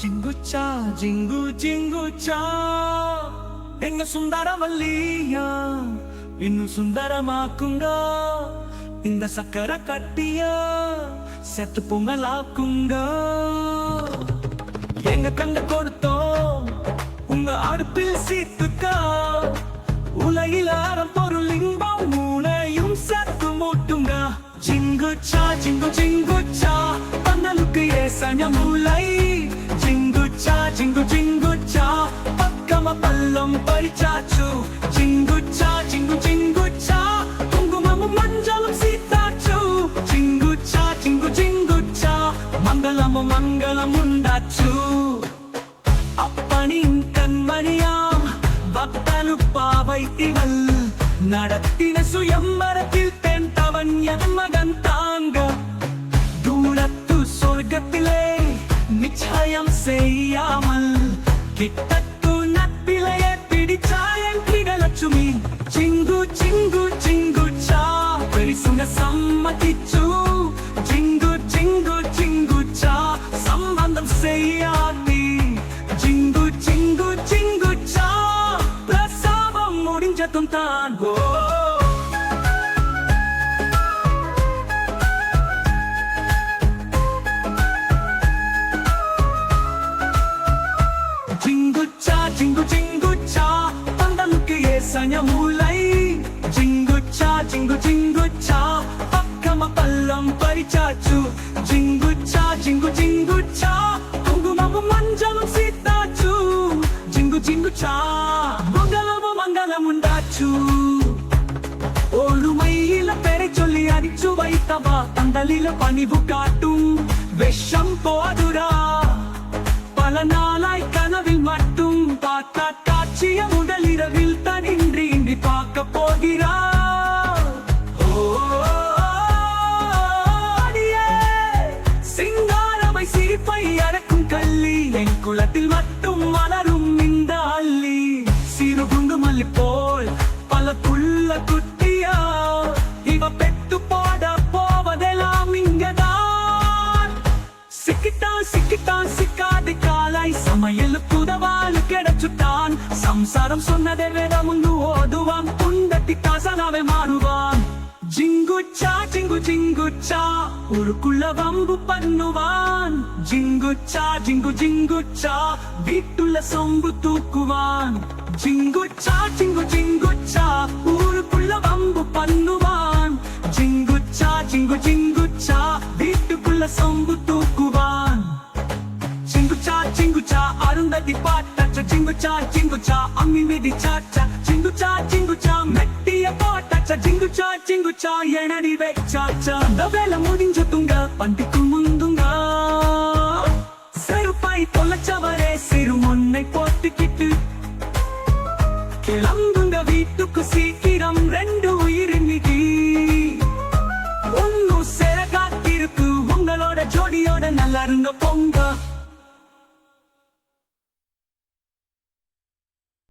ஜிங்குச்சா ஜிங்கு ஜிங்குச்சா எங்க சுந்தரவல்லியா இன்னும் சுந்தரமாக்குங்க இந்த சக்கரை கட்டியா செத்து பொங்கலாக்குங்க எங்க கண்ட கொடுத்தோம் உங்க அடுப்பில் சீத்துக்கா உலகில் ஆரம் பொருள் இன்பம் மூளையும் சத்து மூட்டுங்க ஜிங்குச்சா ஜிங்கு ஜிங்குச்சா பந்தலுக்கு ஏசன மூளை ஜிங்குச்சா ஜிங்கு ஜிங்குச்சா பக்கம பல்லம் பறிச்சாச்சு ஜிங்குச்சா ஜிங்கு ஜிங்குச்சா குங்குமமும் மஞ்சளும் சீத்தாச்சு ஜிங்குச்சா ஜிங்கு ஜிங்குச்சா மங்களமும் மங்களம் உண்டாச்சு அப்பனின் கண்மணியாம் பக்தனு பாவை இவள் நடத்தின சுயம்பரத்தில் தென் தவன் என் மகன் தாங்க தூரத்து சொர்க்கத்திலே நிச்சயம் செய்யாமல் கிட்டத்து நட்பிலையே பிடிச்சாயன் கிரகலட்சுமி சிங்கு சிங்கு சிங்குச்சா பெரிசுங்க சம்மதிச்சு சிங்கு சிங்கு சிங்குச்சா சம்பந்தம் செய்யாதி சிங்கு சிங்கு சிங்குச்சா பிரசவம் முடிஞ்சதும் தான் ஜிங்குச்சா ஜிங்கு ஜிங்குச்சா பந்தலுக்கு ஏசன மூளை ஜிங்குச்சா ஜிங்கு ஜிங்குச்சா பக்கம பல்லம் பறிச்சாச்சு ஜிங்குச்சா ஜிங்கு ஜிங்குச்சா குங்குமமும் மஞ்சளும் சீத்தாச்சு ஜிங்கு ஜிங்குச்சா மங்களமும் மங்களம் உண்டாச்சு ஒழுமையில பெரை சொல்லி அடிச்சு வைத்தவா பந்தலில பணிவு காட்டும் விஷம் போதுரா பல நாளாய் கனவில் மட்டும் பார்த்த காட்சிய முதலிரவில் தனின்றி இன்றி பார்க்க போகிறார் சிங்காரமை சிரிப்பை அடக்கும் கள்ளி என் குளத்தில் மட்டும் மலரும் இந்த அள்ளி சிறு குண்டு மல்லி போல் பல புள்ள குட்டியா இவ பெத்து போட போவதெல்லாம் இங்கதான் சிக்கிட்டான் சிக்கிட்டான் சிக்காது காலை சமையல் புதவாலு கிடைச்சுட்டான் சம்சாரம் சொன்னதே வேதமுண்டு ஓதுவான் குண்டத்தி காசனாவே மாறுவான் ஜிங்குச்சா ஜிங்கு ஜிங்குச்சா ஊருக்குள்ள வம்பு பண்ணுவான் ஜிங்குச்சா ஜிங்கு ஜிங்குச்சா வீட்டுள்ள சொம்பு தூக்குவான் ஜிங்குச்சா ஜிங்கு ஜிங்குச்சா ஊருக்குள்ள வம்பு பண்ணுவான் ஜிங்குச்சா ஜிங்கு ஜிங்குச்சா வீட்டுக்குள்ள சொம்பு தூக்குவான் ஜிங்குச்சா ஜிங்குச்சா அருந்ததி பாட்டாச்சா ஜிங்குச்சா ஜிங்குச்சா அம்மி மிதி சாச்சா ஜிங்குச்சா ஜிங்குச்சா மெட்டிய போட்டாச்சா ஜிங்குச்சா ஜிங்குச்சா எனடி வெச்சாச்சா அந்த வேலை முடிஞ்சதுங்க பண்டிக்கு முந்துங்க செருப்பாய் தொலைச்சவரே சிறு முன்னை போட்டுக்கிட்டு கிளம்புங்க வீட்டுக்கு சீக்கிரம் ரெண்டு உயிர் நிதி ஒன்னும் சேர காத்திருக்கு உங்களோட ஜோடியோட நல்லா இருங்க